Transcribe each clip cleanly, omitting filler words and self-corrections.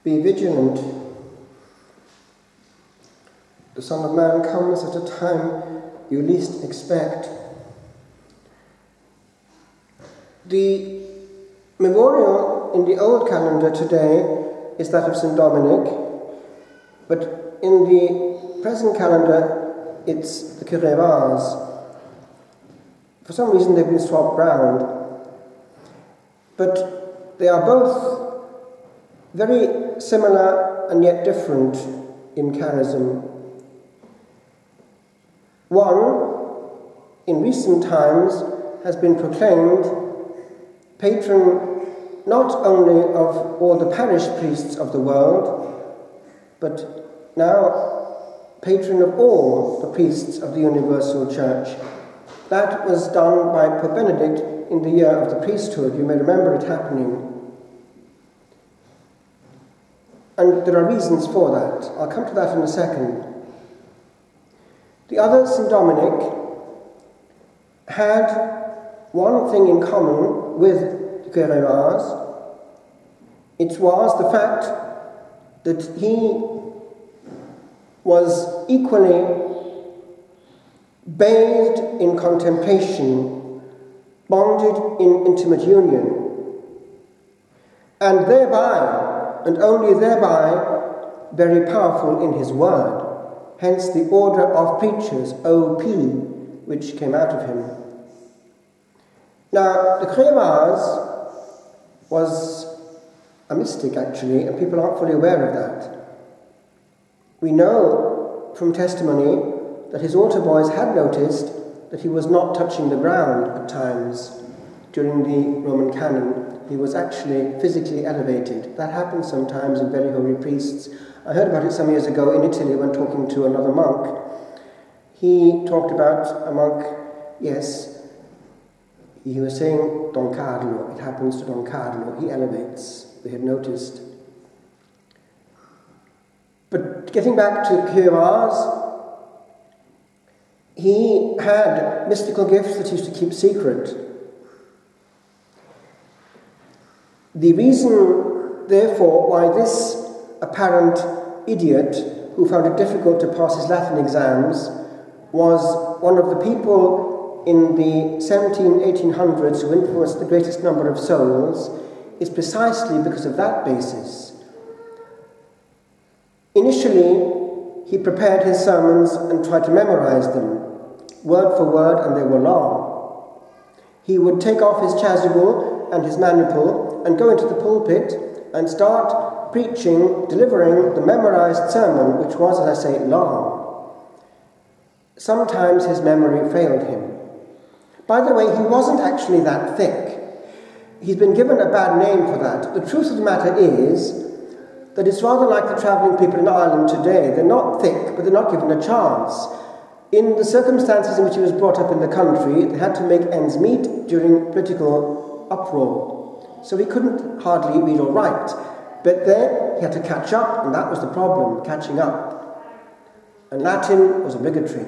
Be vigilant. The Son of Man comes at a time you least expect. The memorial in the old calendar today is that of St. Dominic, but in the present calendar it's the Curé Vase. For some reason they've been swapped round, but they are both very similar and yet different in charism. One, in recent times, has been proclaimed patron not only of all the parish priests of the world, but now patron of all the priests of the Universal Church. That was done by Pope Benedict in the year of the priesthood. You may remember it happening. And there are reasons for that. I'll come to that in a second. The other, St. Dominic, had one thing in common with the Curé Vase. It was the fact that he was equally bathed in contemplation, bonded in intimate union, and thereby, and only thereby, very powerful in his word. Hence the order of preachers, OP, which came out of him. Now, the Curé Vase was a mystic, actually, and people aren't fully aware of that. We know from testimony that his altar boys had noticed that he was not touching the ground at times during the Roman canon. He was actually physically elevated. That happens sometimes in very holy priests. I heard about it some years ago in Italy when talking to another monk. He talked about a monk, yes, he was saying Don Carlo. It happens to Don Carlo. He elevates. They had noticed. But getting back to Curé Vase, he had mystical gifts that he used to keep secret. The reason, therefore, why this apparent idiot who found it difficult to pass his Latin exams was one of the people in the 1800s who influenced the greatest number of souls is precisely because of that basis. Initially, he prepared his sermons and tried to memorize them, word for word, and they were long. He would take off his chasuble and his maniple and go into the pulpit and start preaching, delivering the memorized sermon, which was, as I say, long. Sometimes his memory failed him. By the way, he wasn't actually that thick. He's been given a bad name for that. The truth of the matter is that it's rather like the travelling people in Ireland today. They're not thick, but they're not given a chance. In the circumstances in which he was brought up in the country, they had to make ends meet during political uproar. So he couldn't hardly read or write. But then he had to catch up, and that was the problem, catching up. And Latin was obligatory.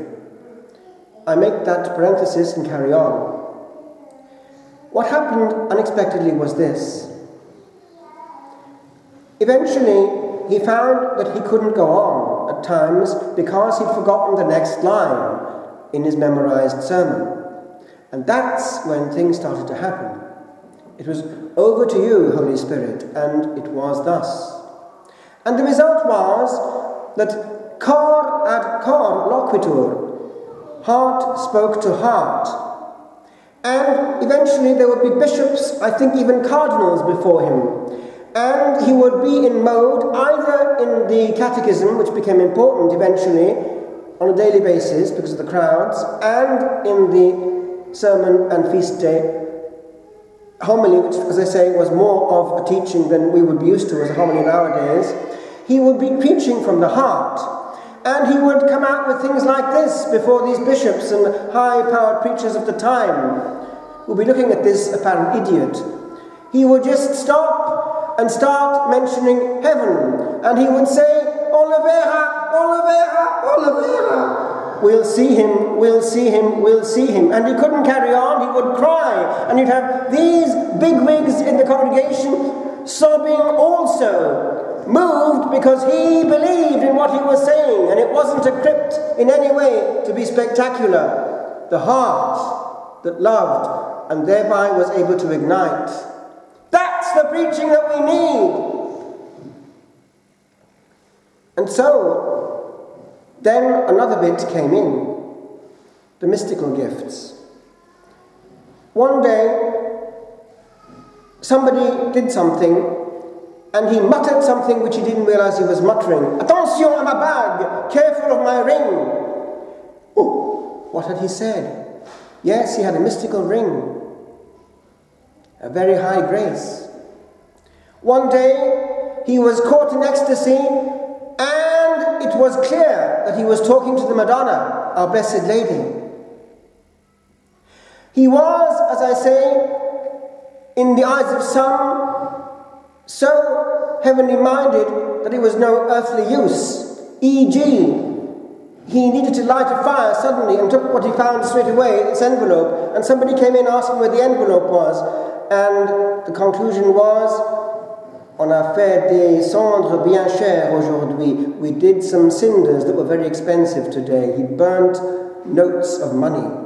I make that parenthesis and carry on. What happened unexpectedly was this. Eventually, he found that he couldn't go on at times because he'd forgotten the next line in his memorized sermon. And that's when things started to happen. It was over to you, Holy Spirit, and it was thus. And the result was that cor ad cor loquitur, heart spoke to heart. And eventually there would be bishops, I think even cardinals before him. And he would be in mode either in the catechism, which became important eventually, on a daily basis because of the crowds, and in the sermon and feast day homily, which, as I say, was more of a teaching than we would be used to as a homily nowadays. He would be preaching from the heart. And he would come out with things like this before these bishops and high-powered preachers of the time who would be looking at this apparent idiot. He would just stop and start mentioning heaven. And he would say, Olivera, Olivera, Olivera. We'll see him, we'll see him, we'll see him. And he couldn't carry on, he would cry. And you'd have these bigwigs in the congregation sobbing also. moved because he believed in what he was saying, and it wasn't a crypt in any way to be spectacular. The heart that loved and thereby was able to ignite. That's the preaching that we need. And so, then another bit came in, the mystical gifts. One day, somebody did something, and he muttered something which he didn't realize he was muttering. Attention à ma bague, careful of my ring. Oh, what had he said? Yes, he had a mystical ring, a very high grace. One day, he was caught in ecstasy, and it was clear that he was talking to the Madonna, our Blessed Lady. He was, as I say, in the eyes of some, so heavenly minded that it was no earthly use. E.g., he needed to light a fire suddenly and took what he found straight away, its envelope, and somebody came in asking where the envelope was, and the conclusion was, on a fait des cendres bien chères aujourd'hui. We did some cinders that were very expensive today. He burnt notes of money.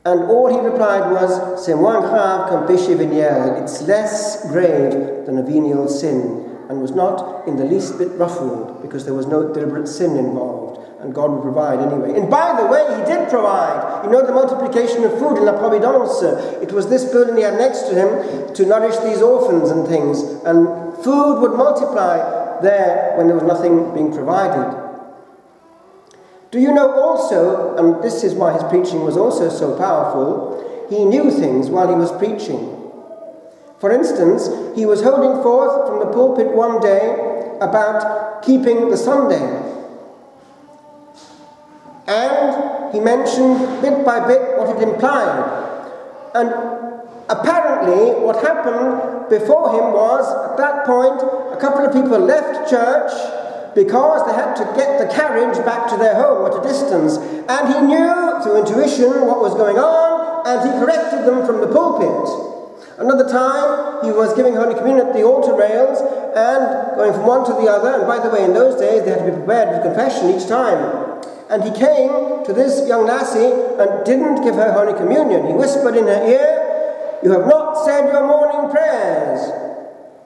And all he replied was, c'est moins grave qu'un péché venial. It's less grave than a venial sin, and was not in the least bit ruffled, because there was no deliberate sin involved, and God would provide anyway. And by the way, he did provide. You know the multiplication of food in La Providence. It was this building he had next to him to nourish these orphans and things, and food would multiply there when there was nothing being provided. Do you know also, and this is why his preaching was also so powerful, he knew things while he was preaching. For instance, he was holding forth from the pulpit one day about keeping the Sunday. And he mentioned bit by bit what it implied. And apparently what happened before him was, at that point, a couple of people left church because they had to get the carriage back to their home at a distance. And he knew, through intuition, what was going on, and he corrected them from the pulpit. Another time, he was giving Holy Communion at the altar rails, and going from one to the other, and by the way, in those days, they had to be prepared with confession each time. And he came to this young lassie, and didn't give her Holy Communion. He whispered in her ear, "You have not said your morning prayers."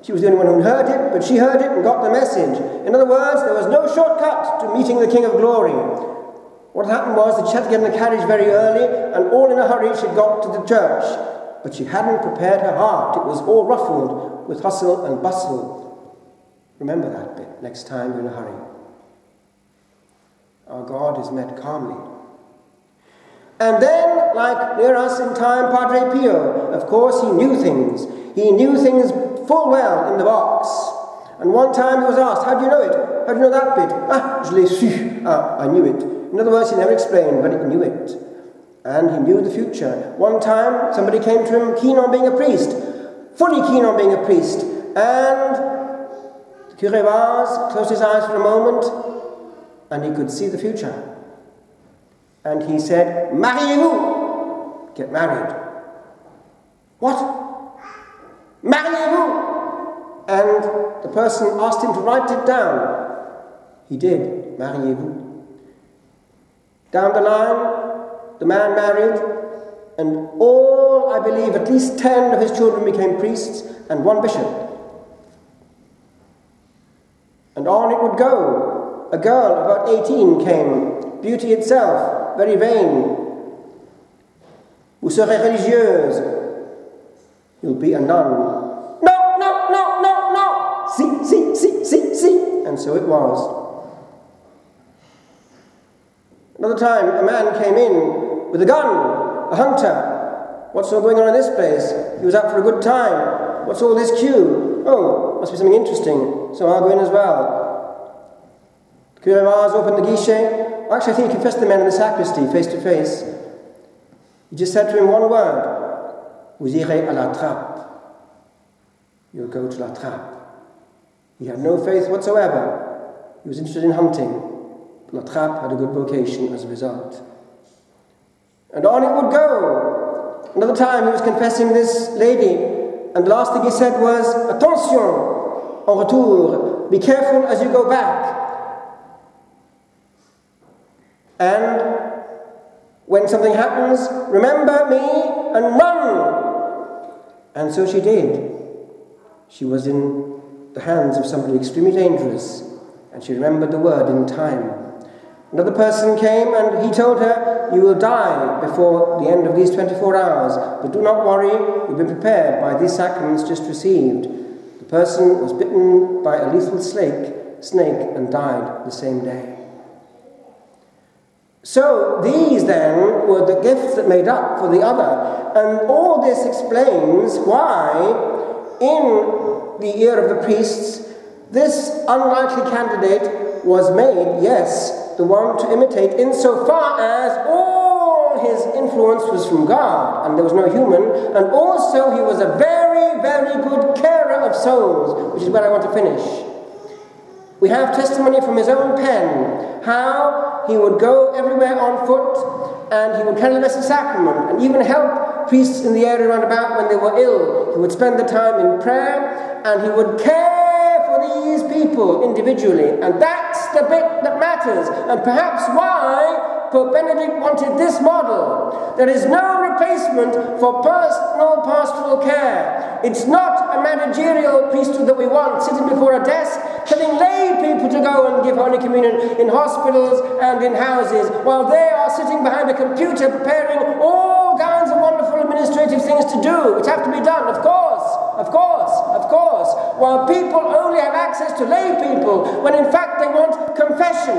She was the only one who heard it, but she heard it and got the message. In other words, there was no shortcut to meeting the King of Glory. What happened was that she had to get in the carriage very early, and all in a hurry she got to the church. But she hadn't prepared her heart. It was all ruffled with hustle and bustle. Remember that bit next time you're in a hurry. Our God is met calmly. And then, like near us in time, Padre Pio, of course, he knew things. He knew things full well in the box. And one time he was asked, "How do you know it? How do you know that bit?" "Je l'ai su." I knew it. In other words, he never explained, but he knew it. And he knew the future. One time, somebody came to him keen on being a priest, fully keen on being a priest. And the Curé Vaz closed his eyes for a moment, and he could see the future. And he said, "Mariez-vous!" Get married. What? "Mariez-vous!" And the person asked him to write it down. He did. Mariez-vous. Down the line, the man married, and all, I believe, at least 10 of his children became priests, and one bishop. And on it would go. A girl, about 18, came, beauty itself, very vain. "Vous serez religieuse." "You'll be a nun." "No, no, no, no, no!" Si. And so it was. Another time, a man came in with a gun, a hunter. "What's all going on in this place?" He was out for a good time. "What's all this queue?" "Oh, must be something interesting, so I'll go in as well." The Curé Vaz opened the guichet. Actually, I think he confessed the man in the sacristy, face to face. He just said to him one word, "Vous irez à la trappe." You'll go to la trappe. He had no faith whatsoever. He was interested in hunting. La Trappe had a good vocation as a result. And on it would go. Another time he was confessing this lady, and the last thing he said was, "Attention, en retour. Be careful as you go back. And when something happens, remember me and run. And so she did. She was in the hands of somebody extremely dangerous, and she remembered the word in time. Another person came and he told her, you will die before the end of these 24 hours, but do not worry, you've been prepared by these sacraments just received. The person was bitten by a lethal snake and died the same day. So these then were the gifts that made up for the other, and all this explains why in the ear of the priests this unlikely candidate was made, yes, the one to imitate, insofar as all his influence was from God and there was no human, and also he was a very, very good carer of souls, which is where I want to finish. We have testimony from his own pen how he would go everywhere on foot, and he would carry the Blessed Sacrament and even help priests in the area round about when they were ill. He would spend the time in prayer, and he would care for these people individually, and that's the bit that matters, and perhaps why Pope Benedict wanted this model. There is no replacement for personal pastoral care. It's not a managerial priesthood that we want, sitting before a desk, telling lay people to go and give Holy Communion in hospitals and in houses, while they are sitting behind a computer preparing all kinds of wonderful administrative things to do, which have to be done, of course, while people only have access to lay people, when in fact they want confession.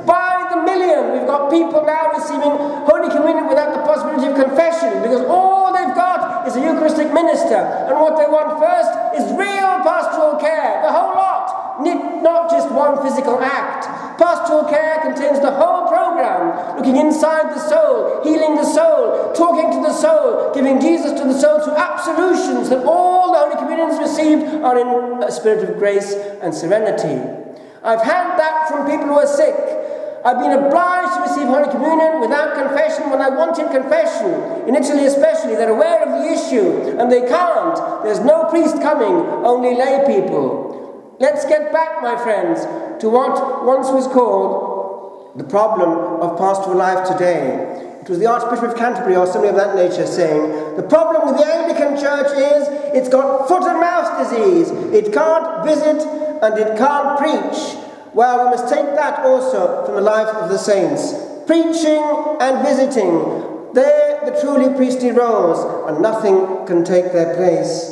By the million, we've got people now receiving Holy Communion without the possibility of confession, because all they've got is a Eucharistic minister, and what they want first is real pastoral care, the whole lot, not just one physical act. Pastoral care contains the whole program, looking inside the soul, healing the soul, talking to the soul, giving Jesus to the soul through absolutions, that all the Holy Communions received are in a spirit of grace and serenity. I've had that from people who are sick. I've been obliged to receive Holy Communion without confession when I wanted confession. In Italy especially, they're aware of the issue, and they can't. There's no priest coming, only lay people. Let's get back, my friends, to what once was called the problem of pastoral life today. It was the Archbishop of Canterbury or somebody of that nature saying, the problem with the Anglican Church is it's got foot and mouth disease. It can't visit and it can't preach. Well, we must take that also from the life of the saints. Preaching and visiting, they're the truly priestly roles, and nothing can take their place.